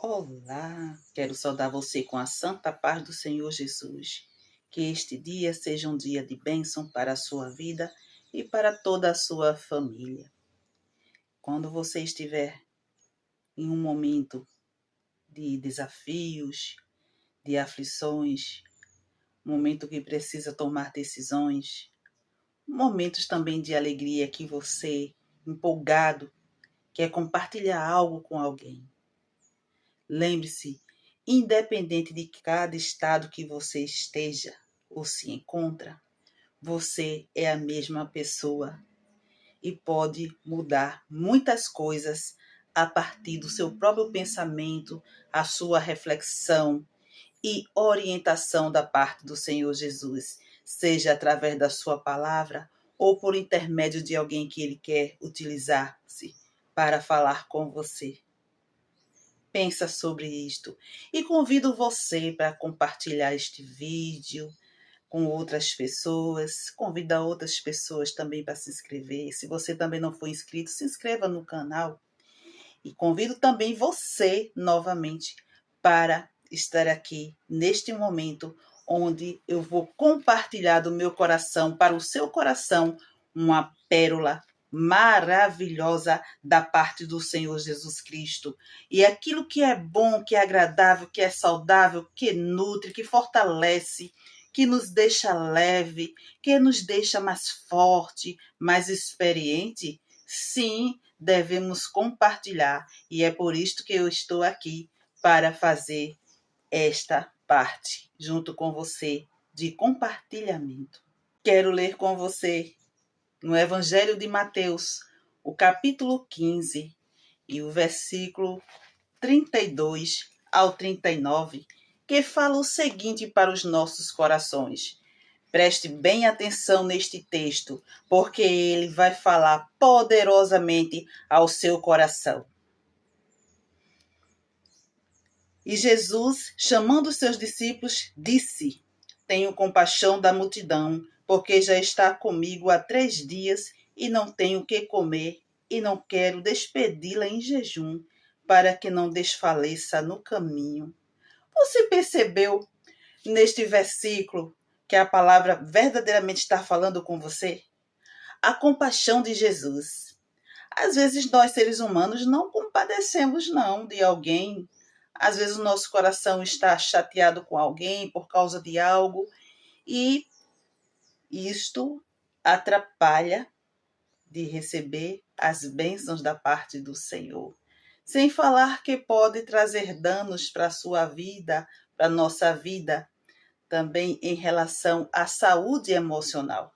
Olá, quero saudar você com a santa paz do Senhor Jesus. Que este dia seja um dia de bênção para a sua vida e para toda a sua família. Quando você estiver em um momento de desafios, de aflições, momento que precisa tomar decisões, momentos também de alegria que você, empolgado, quer compartilhar algo com alguém. Lembre-se, independente de cada estado que você esteja ou se encontra, você é a mesma pessoa e pode mudar muitas coisas a partir do seu próprio pensamento, a sua reflexão e orientação da parte do Senhor Jesus, seja através da sua palavra ou por intermédio de alguém que ele quer utilizar-se para falar com você. Pensa sobre isto e convido você para compartilhar este vídeo com outras pessoas. Convida outras pessoas também para se inscrever. Se você também não for inscrito, se inscreva no canal. E convido também você novamente para estar aqui neste momento onde eu vou compartilhar do meu coração para o seu coração uma pérola maravilhosa da parte do Senhor Jesus Cristo. E aquilo que é bom, que é agradável, que é saudável, que nutre, que fortalece, que nos deixa leve, que nos deixa mais forte, mais experiente, sim, devemos compartilhar. E é por isto que eu estou aqui para fazer esta parte junto com você de compartilhamento. Quero ler com você no Evangelho de Mateus, o capítulo 15 e o versículo 32 ao 39, que fala o seguinte para os nossos corações. Preste bem atenção neste texto, porque ele vai falar poderosamente ao seu coração. E Jesus, chamando os seus discípulos, disse: Tenho compaixão da multidão, porque já está comigo há 3 dias e não tenho o que comer, e não quero despedi-la em jejum, para que não desfaleça no caminho. Você percebeu neste versículo que a palavra verdadeiramente está falando com você? A compaixão de Jesus. Às vezes nós, seres humanos, não compadecemos não de alguém. Às vezes o nosso coração está chateado com alguém por causa de algo e isto atrapalha de receber as bênçãos da parte do Senhor. Sem falar que pode trazer danos para a sua vida, para a nossa vida, também em relação à saúde emocional.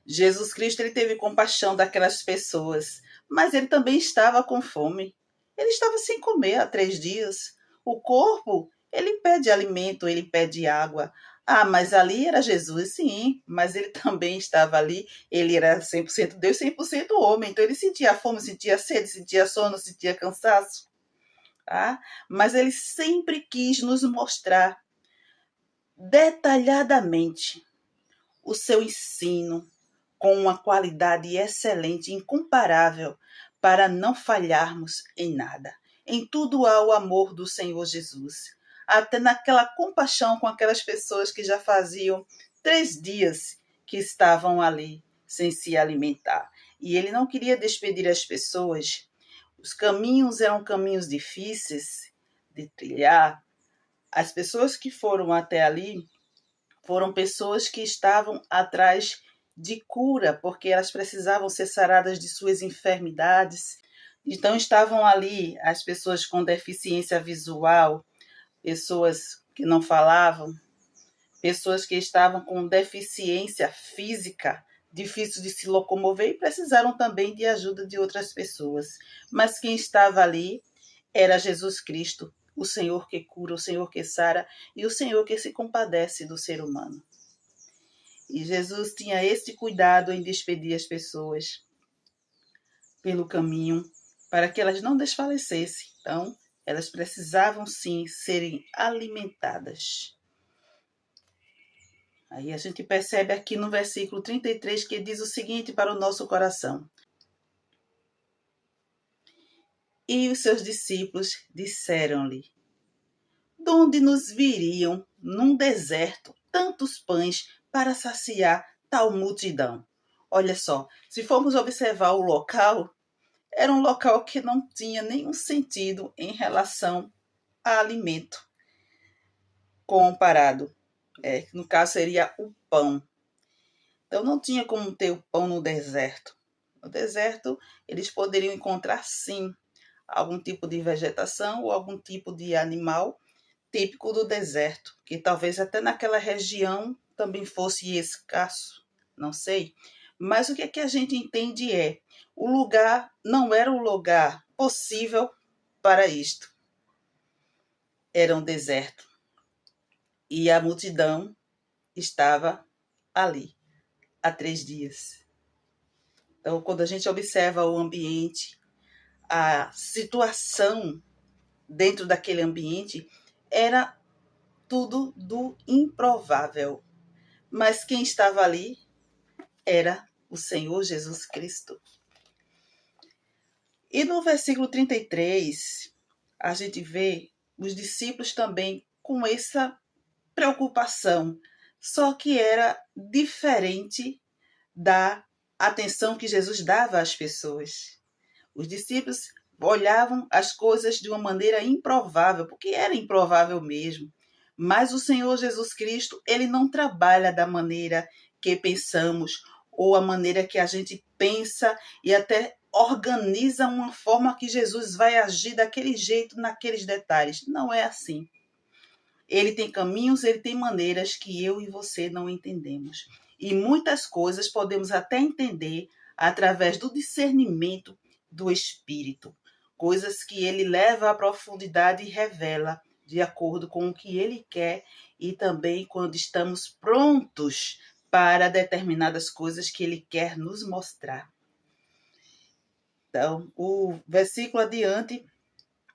Jesus Cristo, ele teve compaixão daquelas pessoas, mas ele também estava com fome. Ele estava sem comer há 3 dias. O corpo, ele pede alimento, ele pede água. Ah, mas ali era Jesus, sim, mas ele também estava ali. Ele era 100% Deus, 100% homem. Então ele sentia fome, sentia sede, sentia sono, sentia cansaço. Tá? Mas ele sempre quis nos mostrar detalhadamente o seu ensino, com uma qualidade excelente, incomparável, para não falharmos em nada. Em tudo há o amor do Senhor Jesus. Até naquela compaixão com aquelas pessoas que já faziam 3 dias que estavam ali sem se alimentar. E ele não queria despedir as pessoas. Os caminhos eram caminhos difíceis de trilhar. As pessoas que foram até ali foram pessoas que estavam atrás de cura, porque elas precisavam ser saradas de suas enfermidades. Então estavam ali as pessoas com deficiência visual, pessoas que não falavam, pessoas que estavam com deficiência física, difícil de se locomover e precisaram também de ajuda de outras pessoas. Mas quem estava ali era Jesus Cristo, o Senhor que cura, o Senhor que sara e o Senhor que se compadece do ser humano. E Jesus tinha esse cuidado em despedir as pessoas pelo caminho para que elas não desfalecessem. Então, elas precisavam sim serem alimentadas. Aí a gente percebe aqui no versículo 33 que diz o seguinte para o nosso coração: E os seus discípulos disseram-lhe: de onde nos viriam num deserto tantos pães para saciar tal multidão? Olha só, se formos observar o local, era um local que não tinha nenhum sentido em relação a alimento comparado. No caso, seria o pão. Então, não tinha como ter o pão no deserto. No deserto, eles poderiam encontrar, sim, algum tipo de vegetação ou algum tipo de animal típico do deserto, que talvez até naquela região também fosse escasso, não sei. Mas o que é que a gente entende o lugar não era o lugar possível para isto. Era um deserto. E a multidão estava ali há 3 dias. Então, quando a gente observa o ambiente, a situação dentro daquele ambiente, era tudo do improvável. Mas quem estava ali era o Senhor Jesus Cristo. E no versículo 33, a gente vê os discípulos também com essa preocupação, só que era diferente da atenção que Jesus dava às pessoas. Os discípulos olhavam as coisas de uma maneira improvável, porque era improvável mesmo. Mas o Senhor Jesus Cristo, ele não trabalha da maneira que pensamos ou a maneira que a gente pensa e até organiza uma forma que Jesus vai agir daquele jeito, naqueles detalhes. Não é assim. Ele tem caminhos, ele tem maneiras que eu e você não entendemos. E muitas coisas podemos até entender através do discernimento do Espírito. Coisas que ele leva à profundidade e revela de acordo com o que ele quer e também quando estamos prontos para determinadas coisas que ele quer nos mostrar. Então, o versículo adiante,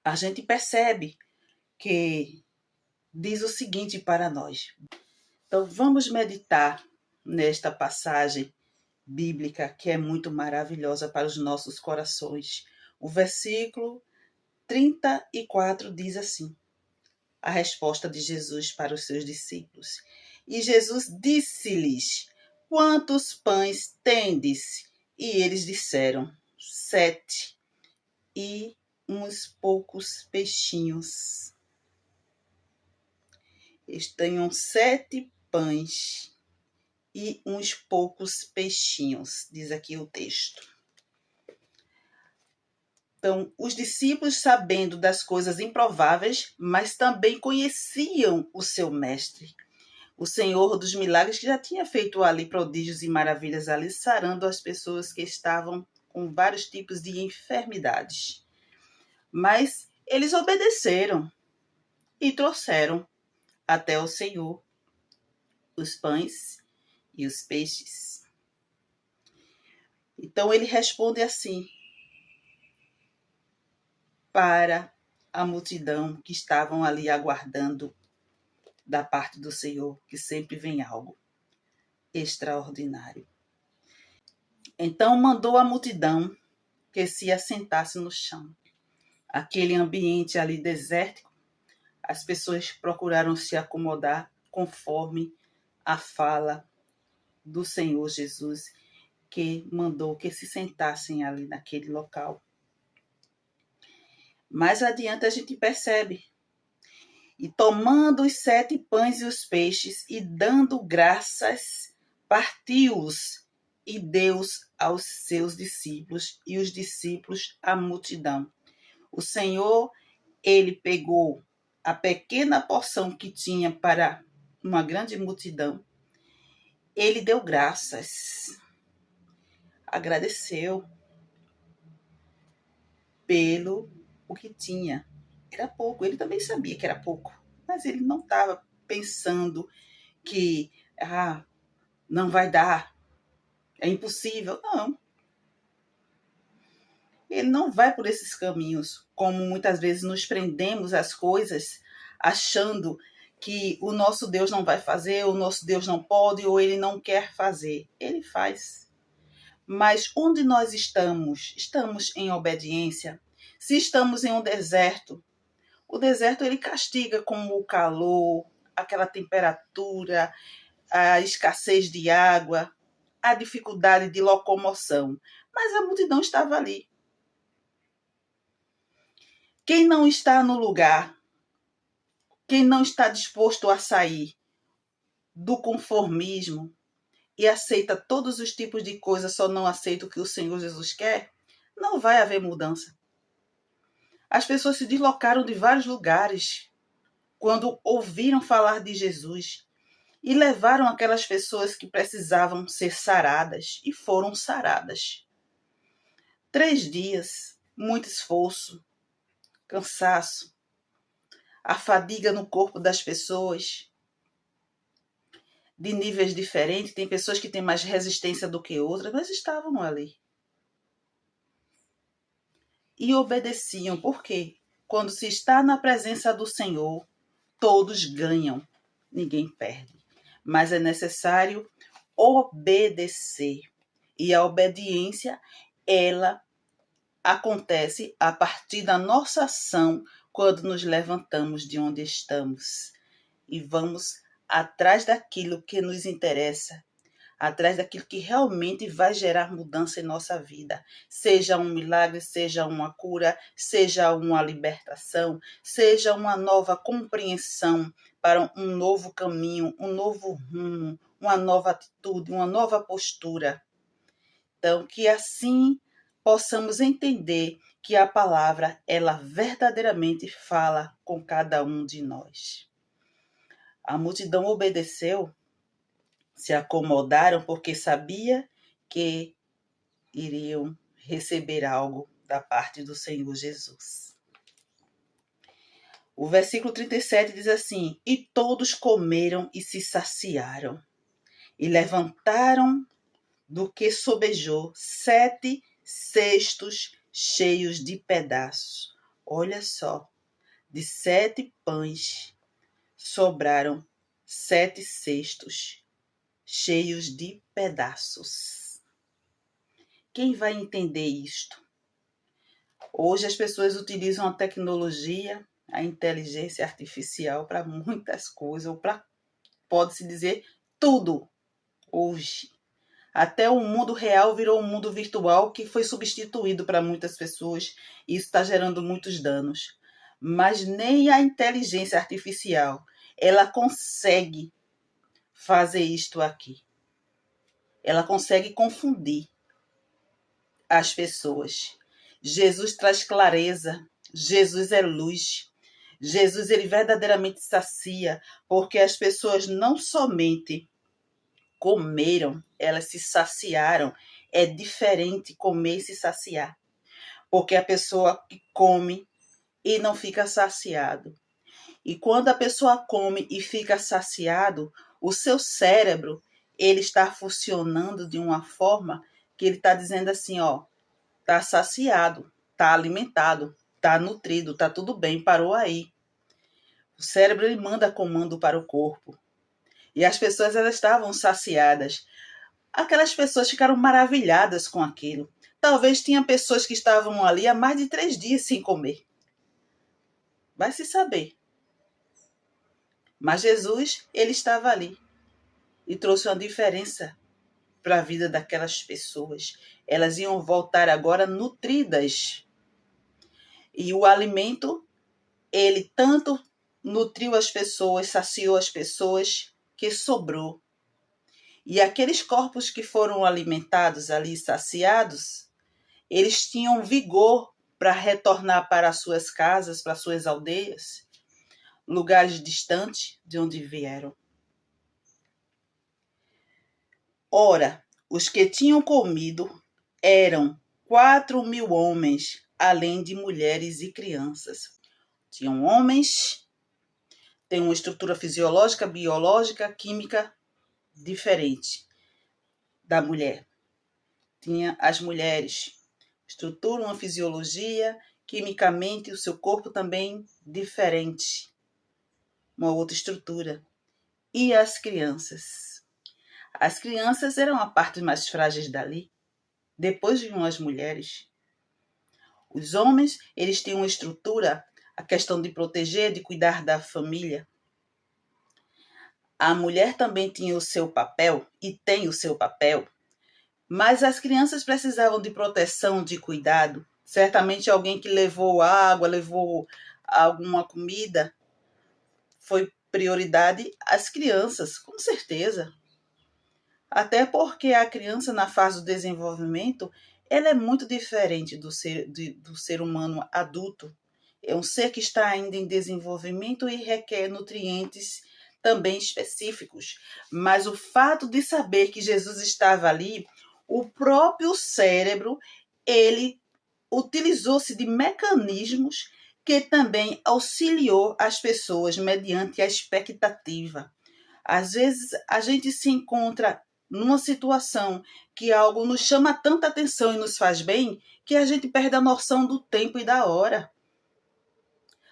a gente percebe que diz o seguinte para nós. Então, vamos meditar nesta passagem bíblica que é muito maravilhosa para os nossos corações. O versículo 34 diz assim: a resposta de Jesus para os seus discípulos. E Jesus disse-lhes: quantos pães tendes? E eles disseram: 7, e uns poucos peixinhos. Eles tinham 7 pães e uns poucos peixinhos, diz aqui o texto. Então, os discípulos, sabendo das coisas improváveis, mas também conheciam o seu mestre, o Senhor dos milagres, que já tinha feito ali prodígios e maravilhas ali, sarando as pessoas que estavam com vários tipos de enfermidades. Mas eles obedeceram e trouxeram até o Senhor os pães e os peixes. Então ele responde assim para a multidão que estavam ali aguardando da parte do Senhor, que sempre vem algo extraordinário. Então mandou a multidão que se assentasse no chão. Aquele ambiente ali desértico, as pessoas procuraram se acomodar conforme a fala do Senhor Jesus, que mandou que se sentassem ali naquele local. Mais adiante a gente percebe: e tomando os 7 pães e os peixes, e dando graças, partiu-os e deu-os aos seus discípulos, e os discípulos à multidão. O Senhor, ele pegou a pequena porção que tinha para uma grande multidão, ele deu graças, agradeceu pelo o que tinha. Era pouco, ele também sabia que era pouco, mas ele não estava pensando que não vai dar, é impossível. Não. Ele não vai por esses caminhos, como muitas vezes nos prendemos às coisas, achando que o nosso Deus não vai fazer, o nosso Deus não pode, ou ele não quer fazer. Ele faz. Mas onde nós estamos? Estamos em obediência? Se estamos em um deserto, o deserto ele castiga com o calor, aquela temperatura, a escassez de água, a dificuldade de locomoção. Mas a multidão estava ali. Quem não está no lugar, quem não está disposto a sair do conformismo e aceita todos os tipos de coisas, só não aceita o que o Senhor Jesus quer, não vai haver mudança. As pessoas se deslocaram de vários lugares quando ouviram falar de Jesus e levaram aquelas pessoas que precisavam ser saradas e foram saradas. 3 dias, muito esforço, cansaço, a fadiga no corpo das pessoas, de níveis diferentes. Tem pessoas que têm mais resistência do que outras, mas estavam ali. E obedeciam, porque quando se está na presença do Senhor, todos ganham, ninguém perde. Mas é necessário obedecer. E a obediência, ela acontece a partir da nossa ação, quando nos levantamos de onde estamos e vamos atrás daquilo que nos interessa, atrás daquilo que realmente vai gerar mudança em nossa vida. Seja um milagre, seja uma cura, seja uma libertação, seja uma nova compreensão para um novo caminho, um novo rumo, uma nova atitude, uma nova postura. Então, que assim possamos entender que a palavra, ela verdadeiramente fala com cada um de nós. A multidão obedeceu, se acomodaram porque sabia que iriam receber algo da parte do Senhor Jesus. O versículo 37 diz assim: e todos comeram e se saciaram, e levantaram do que sobejou 7 cestos cheios de pedaços. Olha só, de 7 pães sobraram 7 cestos cheios de pedaços. Quem vai entender isto? Hoje as pessoas utilizam a tecnologia, a inteligência artificial para muitas coisas, ou para, pode-se dizer, tudo hoje. Até o mundo real virou um mundo virtual que foi substituído para muitas pessoas e isso está gerando muitos danos. Mas nem a inteligência artificial, ela consegue fazer isto aqui. Ela consegue confundir as pessoas. Jesus traz clareza, Jesus é luz. Jesus, ele verdadeiramente sacia, porque as pessoas não somente comeram, elas se saciaram. É diferente comer e se saciar. Porque a pessoa que come e não fica saciado. E quando a pessoa come e fica saciado, o seu cérebro, ele está funcionando de uma forma que ele está dizendo assim, ó, tá saciado, tá alimentado, tá nutrido, tá tudo bem, parou aí. O cérebro, ele manda comando para o corpo. E as pessoas, elas estavam saciadas. Aquelas pessoas ficaram maravilhadas com aquilo. Talvez tinha pessoas que estavam ali há mais de 3 dias sem comer. Vai se saber. Mas Jesus, ele estava ali e trouxe uma diferença para a vida daquelas pessoas. Elas iam voltar agora nutridas. E o alimento, ele tanto nutriu as pessoas, saciou as pessoas, que sobrou. E aqueles corpos que foram alimentados ali, saciados, eles tinham vigor para retornar para as suas casas, para as suas aldeias, lugares distantes de onde vieram. Ora, os que tinham comido eram 4.000 homens, além de mulheres e crianças. Tinham homens, têm uma estrutura fisiológica, biológica, química diferente da mulher. Tinha as mulheres, estrutura, uma fisiologia, quimicamente o seu corpo também diferente, uma outra estrutura. E as crianças? As crianças eram a parte mais frágil dali. Depois vinham as mulheres. Os homens, eles têm uma estrutura, a questão de proteger, de cuidar da família. A mulher também tinha o seu papel e tem o seu papel, mas as crianças precisavam de proteção, de cuidado. Certamente alguém que levou água, levou alguma comida, foi prioridade às crianças, com certeza. Até porque a criança, na fase do desenvolvimento, ela é muito diferente do ser humano adulto. É um ser que está ainda em desenvolvimento e requer nutrientes também específicos. Mas o fato de saber que Jesus estava ali, o próprio cérebro, ele utilizou-se de mecanismos que também auxiliou as pessoas mediante a expectativa. Às vezes a gente se encontra numa situação que algo nos chama tanta atenção e nos faz bem, que a gente perde a noção do tempo e da hora.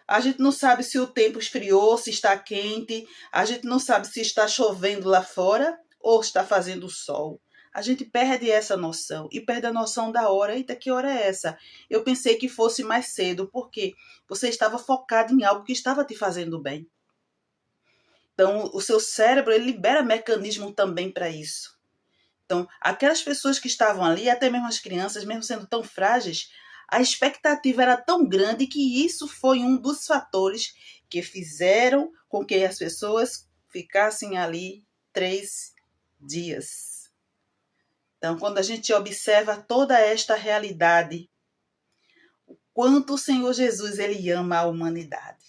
A gente não sabe se o tempo esfriou, se está quente, a gente não sabe se está chovendo lá fora ou está fazendo sol. A gente perde essa noção e perde a noção da hora. Eita, que hora é essa? Eu pensei que fosse mais cedo, porque você estava focado em algo que estava te fazendo bem. Então, o seu cérebro ele libera mecanismo também para isso. Então, aquelas pessoas que estavam ali, até mesmo as crianças, mesmo sendo tão frágeis, a expectativa era tão grande que isso foi um dos fatores que fizeram com que as pessoas ficassem ali 3 dias. Então, quando a gente observa toda esta realidade, o quanto o Senhor Jesus ele ama a humanidade.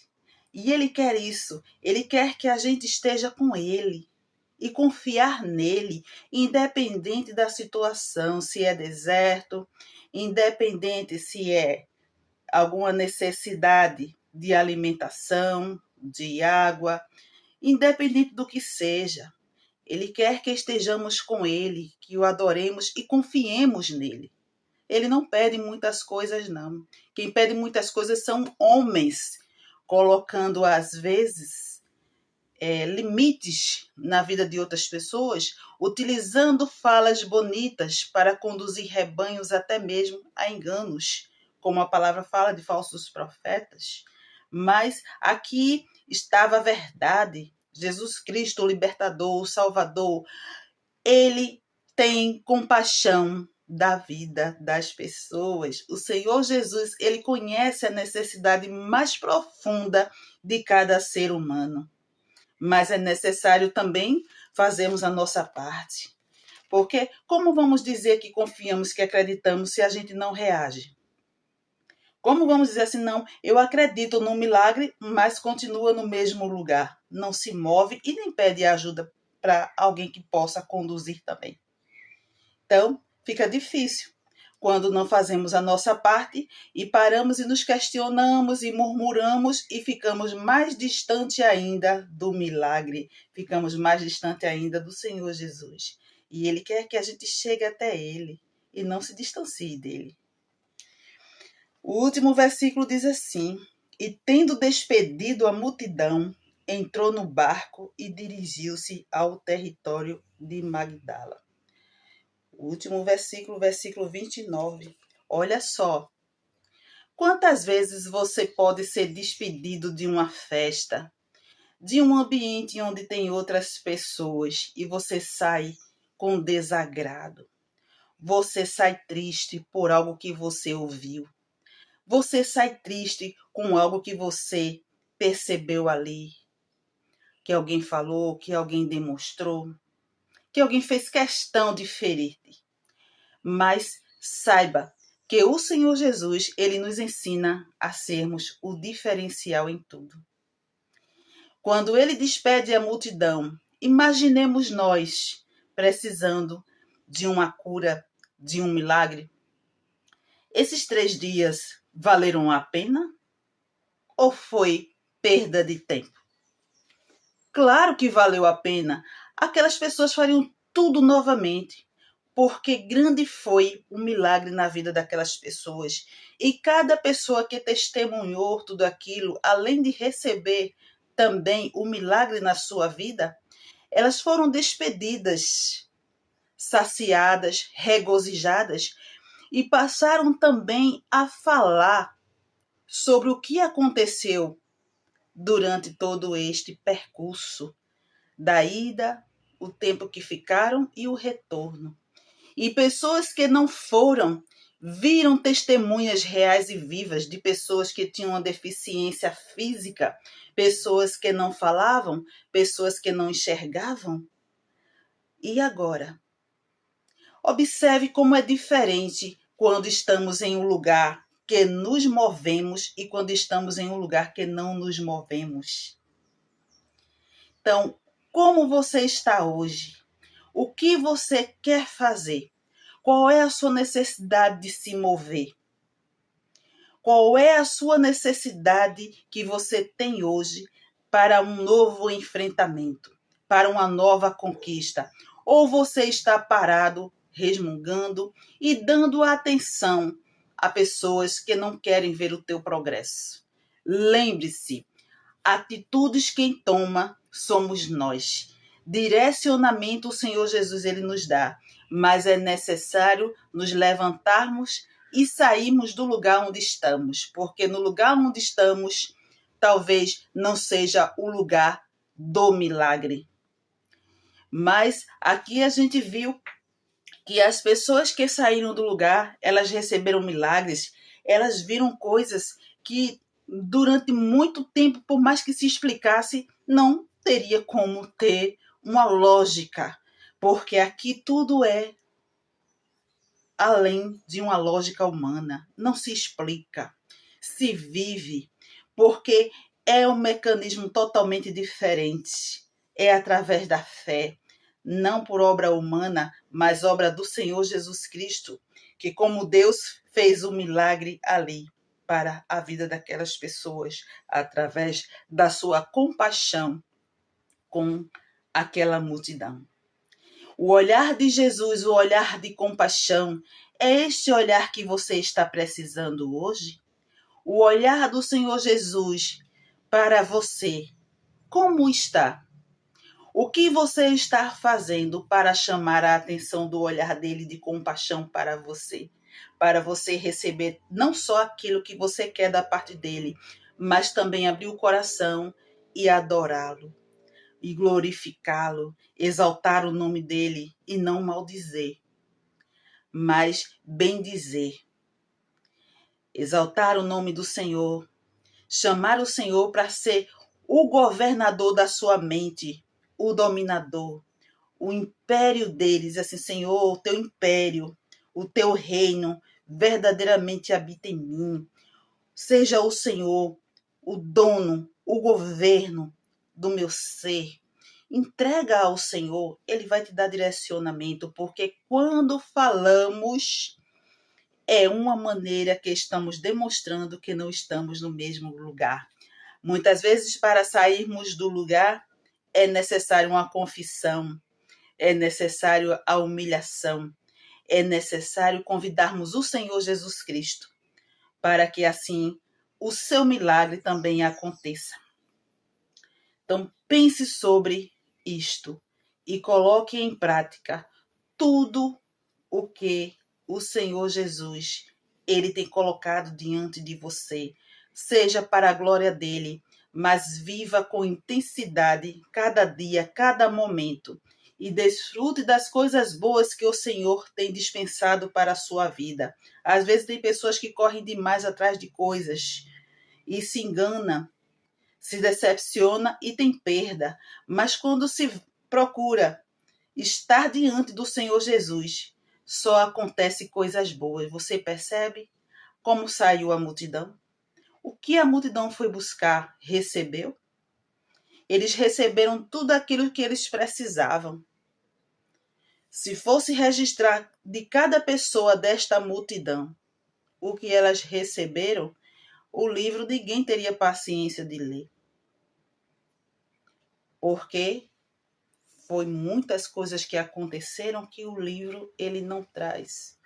E ele quer isso, ele quer que a gente esteja com ele e confiar nele, independente da situação, se é deserto, independente se é alguma necessidade de alimentação, de água, independente do que seja. Ele quer que estejamos com ele, que o adoremos e confiemos nele. Ele não pede muitas coisas, não. Quem pede muitas coisas são homens, colocando, às vezes, limites na vida de outras pessoas, utilizando falas bonitas para conduzir rebanhos até mesmo a enganos, como a palavra fala de falsos profetas. Mas aqui estava a verdade. Jesus Cristo, o libertador, o salvador, ele tem compaixão da vida das pessoas. O Senhor Jesus, ele conhece a necessidade mais profunda de cada ser humano. Mas é necessário também fazermos a nossa parte. Porque como vamos dizer que confiamos, que acreditamos, se a gente não reage? Como vamos dizer assim, não, eu acredito no milagre, mas continua no mesmo lugar, não se move e nem pede ajuda para alguém que possa conduzir também. Então, fica difícil quando não fazemos a nossa parte e paramos e nos questionamos e murmuramos e ficamos mais distante ainda do milagre, ficamos mais distante ainda do Senhor Jesus. E Ele quer que a gente chegue até Ele e não se distancie dele. O último versículo diz assim: e tendo despedido a multidão, entrou no barco e dirigiu-se ao território de Magdala. O último versículo, versículo 29. Olha só. Quantas vezes você pode ser despedido de uma festa, de um ambiente onde tem outras pessoas e você sai com desagrado? Você sai triste por algo que você ouviu. Você sai triste com algo que você percebeu ali, que alguém falou, que alguém demonstrou, que alguém fez questão de ferir-te. Mas saiba que o Senhor Jesus, ele nos ensina a sermos o diferencial em tudo. Quando ele despede a multidão, imaginemos nós precisando de uma cura, de um milagre. Esses 3 dias valeram a pena? Ou foi perda de tempo? Claro que valeu a pena. Aquelas pessoas fariam tudo novamente, porque grande foi o milagre na vida daquelas pessoas. E cada pessoa que testemunhou tudo aquilo, além de receber também o milagre na sua vida, elas foram despedidas, saciadas, regozijadas, e passaram também a falar sobre o que aconteceu durante todo este percurso da ida, o tempo que ficaram e o retorno. E pessoas que não foram viram testemunhas reais e vivas de pessoas que tinham uma deficiência física, pessoas que não falavam, pessoas que não enxergavam. E agora? Observe como é diferente quando estamos em um lugar que nos movemos e quando estamos em um lugar que não nos movemos. Então, como você está hoje? O que você quer fazer? Qual é a sua necessidade de se mover? Qual é a sua necessidade que você tem hoje para um novo enfrentamento, para uma nova conquista? Ou você está parado, resmungando e dando atenção a pessoas que não querem ver o teu progresso? Lembre-se, atitudes quem toma somos nós. Direcionamento o Senhor Jesus ele nos dá, mas é necessário nos levantarmos e sairmos do lugar onde estamos, porque no lugar onde estamos talvez não seja o lugar do milagre. Mas aqui a gente viu que as pessoas que saíram do lugar, elas receberam milagres, elas viram coisas que durante muito tempo, por mais que se explicasse, não teria como ter uma lógica, porque aqui tudo é além de uma lógica humana, não se explica, se vive, porque é um mecanismo totalmente diferente, é através da fé, não por obra humana, mas obra do Senhor Jesus Cristo, que como Deus fez o milagre ali para a vida daquelas pessoas, através da sua compaixão com aquela multidão. O olhar de Jesus, o olhar de compaixão, é este olhar que você está precisando hoje? O olhar do Senhor Jesus para você, como está? O que você está fazendo para chamar a atenção do olhar dele de compaixão para você? Para você receber não só aquilo que você quer da parte dele, mas também abrir o coração e adorá-lo, e glorificá-lo, exaltar o nome dele e não maldizer, mas bendizer. Exaltar o nome do Senhor, chamar o Senhor para ser o governador da sua mente, o dominador, o império deles, assim, Senhor, o teu império, o teu reino verdadeiramente habita em mim. Seja o Senhor o dono, o governo do meu ser. Entrega ao Senhor, ele vai te dar direcionamento, porque quando falamos, é uma maneira que estamos demonstrando que não estamos no mesmo lugar. Muitas vezes, para sairmos do lugar, é necessário uma confissão, é necessário a humilhação, é necessário convidarmos o Senhor Jesus Cristo, para que assim o seu milagre também aconteça. Então, pense sobre isto e coloque em prática tudo o que o Senhor Jesus ele tem colocado diante de você, seja para a glória dele, mas viva com intensidade cada dia, cada momento e desfrute das coisas boas que o Senhor tem dispensado para a sua vida. Às vezes tem pessoas que correm demais atrás de coisas e se engana, se decepciona e tem perda, mas quando se procura estar diante do Senhor Jesus, só acontece coisas boas. Você percebe como saiu a multidão? O que a multidão foi buscar, recebeu? Eles receberam tudo aquilo que eles precisavam. Se fosse registrar de cada pessoa desta multidão o que elas receberam, o livro ninguém teria paciência de ler. Porque foi muitas coisas que aconteceram que o livro ele não traz.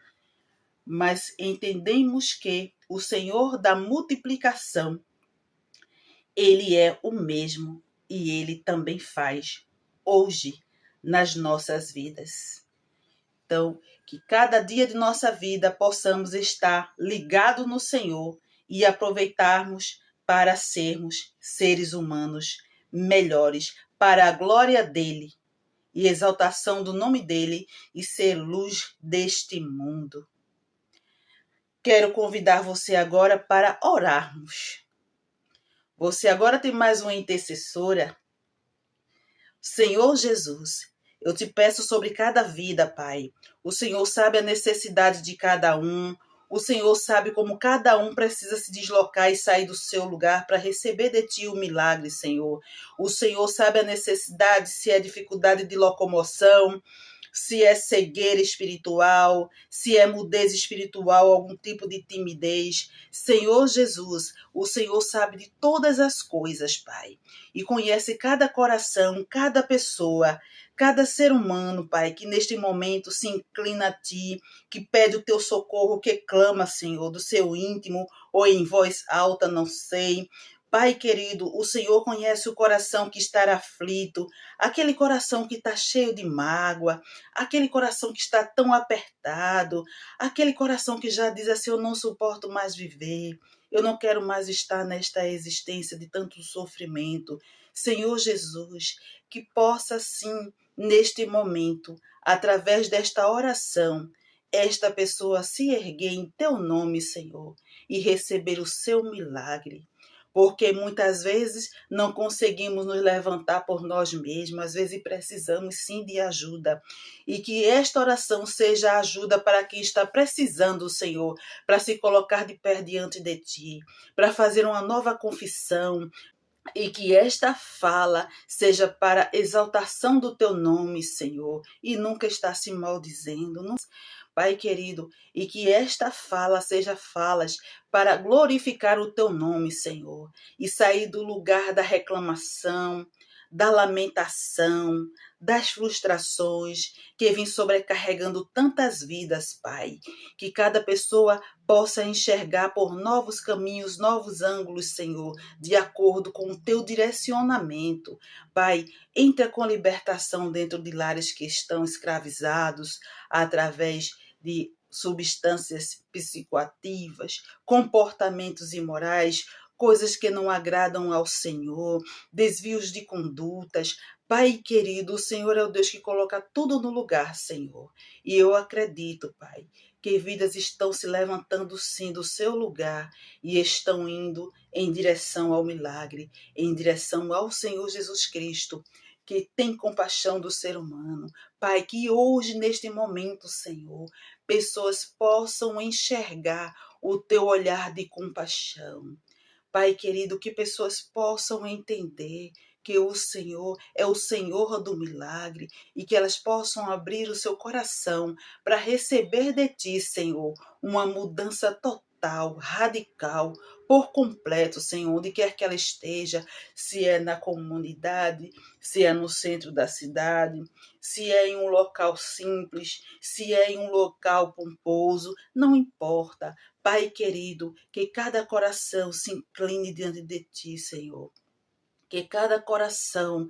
Mas entendemos que o Senhor da multiplicação, ele é o mesmo e ele também faz hoje nas nossas vidas. então que cada dia de nossa vida possamos estar ligados no Senhor e aproveitarmos para sermos seres humanos melhores, para a glória dele e exaltação do nome dele e ser luz deste mundo. Quero convidar você agora para orarmos. Você agora tem mais uma intercessora. Senhor Jesus, eu te peço sobre cada vida, Pai. O Senhor sabe a necessidade de cada um. O Senhor sabe como cada um precisa se deslocar e sair do seu lugar para receber de Ti o milagre, Senhor. O Senhor sabe a necessidade, se é dificuldade de locomoção, se é cegueira espiritual, se é mudez espiritual, algum tipo de timidez. Senhor Jesus, o Senhor sabe de todas as coisas, Pai, e conhece cada coração, cada pessoa, cada ser humano, Pai, que neste momento se inclina a Ti, que pede o Teu socorro, que clama, Senhor, do seu íntimo ou em voz alta, não sei. Pai querido, o Senhor conhece o coração que está aflito, aquele coração que está cheio de mágoa, aquele coração que está tão apertado, aquele coração que já diz assim, eu não suporto mais viver, eu não quero mais estar nesta existência de tanto sofrimento. Senhor Jesus, que possa sim, neste momento, através desta oração, esta pessoa se erguer em Teu nome, Senhor, e receber o seu milagre. Porque muitas vezes não conseguimos nos levantar por nós mesmos, às vezes precisamos sim de ajuda. E que esta oração seja ajuda para quem está precisando, Senhor, para se colocar de pé diante de Ti, para fazer uma nova confissão, e que esta fala seja para exaltação do Teu nome, Senhor, e nunca está se maldizendo. Pai querido, e que esta fala seja falas para glorificar o Teu nome, Senhor, e sair do lugar da reclamação, da lamentação, das frustrações que vem sobrecarregando tantas vidas, Pai. Que cada pessoa possa enxergar por novos caminhos, novos ângulos, Senhor, de acordo com o Teu direcionamento. Pai, entra com libertação dentro de lares que estão escravizados através de substâncias psicoativas, comportamentos imorais, coisas que não agradam ao Senhor, desvios de condutas. Pai querido, o Senhor é o Deus que coloca tudo no lugar, Senhor. E eu acredito, Pai, que vidas estão se levantando sim do seu lugar e estão indo em direção ao milagre, em direção ao Senhor Jesus Cristo, que tem compaixão do ser humano. Pai, que hoje, neste momento, Senhor, pessoas possam enxergar o Teu olhar de compaixão. Pai querido, que pessoas possam entender que o Senhor é o Senhor do milagre e que elas possam abrir o seu coração para receber de Ti, Senhor, uma mudança total, radical, por completo, Senhor, onde quer que ela esteja, se é na comunidade, se é no centro da cidade, se é em um local simples, se é em um local pomposo, não importa. Pai querido, que cada coração se incline diante de Ti, Senhor. Que cada coração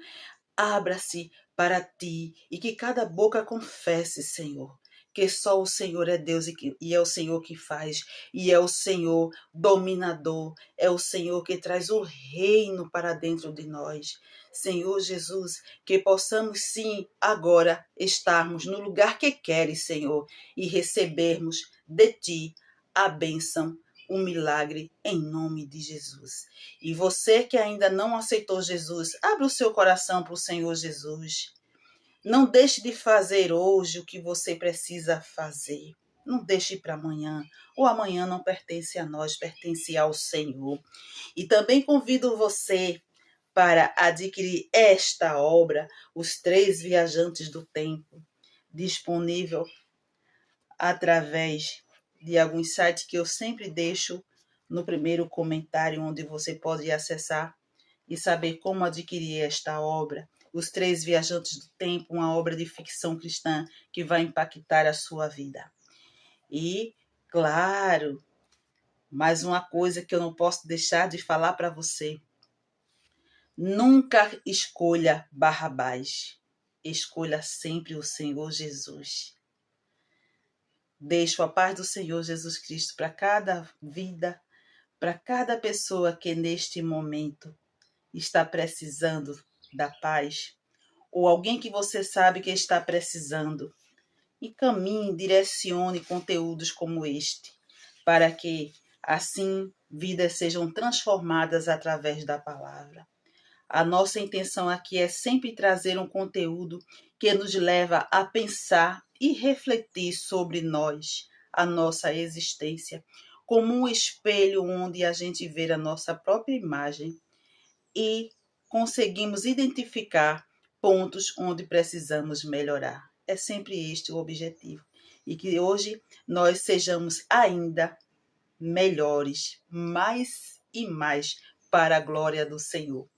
abra-se para Ti e que cada boca confesse, Senhor, que só o Senhor é Deus e é o Senhor que faz, e é o Senhor dominador, é o Senhor que traz o reino para dentro de nós. Senhor Jesus, que possamos sim agora estarmos no lugar que queres, Senhor, e recebermos de Ti a bênção, um milagre em nome de Jesus. E você que ainda não aceitou Jesus, abra o seu coração para o Senhor Jesus. Não deixe de fazer hoje o que você precisa fazer. Não deixe para amanhã. O amanhã não pertence a nós, pertence ao Senhor. E também convido você para adquirir esta obra, Os Três Viajantes do Tempo, disponível através de alguns sites que eu sempre deixo no primeiro comentário, onde você pode acessar e saber como adquirir esta obra. Os Três Viajantes do Tempo, uma obra de ficção cristã que vai impactar a sua vida. E, claro, mais uma coisa que eu não posso deixar de falar para você. Nunca escolha Barrabás. Escolha sempre o Senhor Jesus. Deixo a paz do Senhor Jesus Cristo para cada vida, para cada pessoa que neste momento está precisando da paz, ou alguém que você sabe que está precisando. Encaminhe, direcione conteúdos como este, para que, assim, vidas sejam transformadas através da palavra. A nossa intenção aqui é sempre trazer um conteúdo que nos leva a pensar e refletir sobre nós, a nossa existência, como um espelho onde a gente vê a nossa própria imagem e conseguimos identificar pontos onde precisamos melhorar. É sempre este o objetivo. E que hoje nós sejamos ainda melhores, mais e mais, para a glória do Senhor.